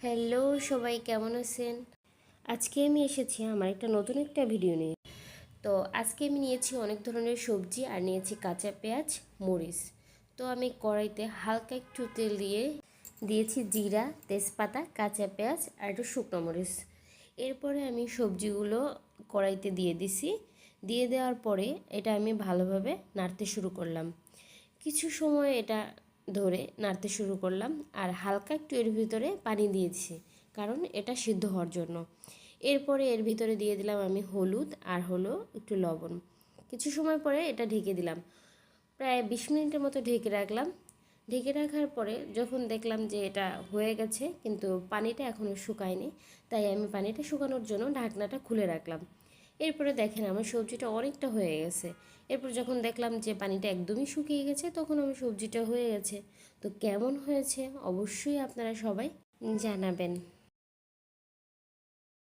Hello সবাই, কেমন আছেন? আজকে আমি এসেছি আমার নতুন একটা ভিডিও নিয়ে। তো আজকে আমি নিয়েছি অনেক ধরনের সবজি আর নিয়েছি কাঁচা পেঁয়াজ, মরিচ। তো আমি কড়াইতে হালকা একটু তেল দিয়ে দিয়েছি জিরা, তেজপাতা, কাঁচা পেঁয়াজ আর একটু শুকনো মরিচ। এরপরে আমি সবজিগুলো কড়াইতে দিয়ে দিছি। দিয়ে দেওয়ার পরে এটা আমি ভালোভাবে নাড়তে শুরু করলাম। কিছু সময় এটা ধরে নাড়তে শুরু করলাম আর হালকা একটু এর ভিতরে পানি দিয়েছি, কারণ এটা সিদ্ধ হওয়ার জন্য। এরপরে এর ভিতরে দিয়ে দিলাম আমি হলুদ আর হলো একটু লবণ। কিছু সময় পরে এটা ঢেকে দিলাম, প্রায় 20 মিনিটের মতো ঢেকে রাখলাম। ঢেকে রাখার পরে যখন দেখলাম যে এটা হয়ে গেছে কিন্তু পানিটা এখনও শুকায়নি, তাই আমি পানিটা শুকানোর জন্য ঢাকনাটা খুলে রাখলাম। এরপরে দেখেন আমার সবজিটা অনেকটা হয়ে গেছে। এরপর যখন দেখলাম যে পানিটা একদমই শুকিয়ে গেছে, তখন আমার সবজিটা হয়ে গেছে। তো কেমন হয়েছে অবশ্যই আপনারা সবাই জানাবেন।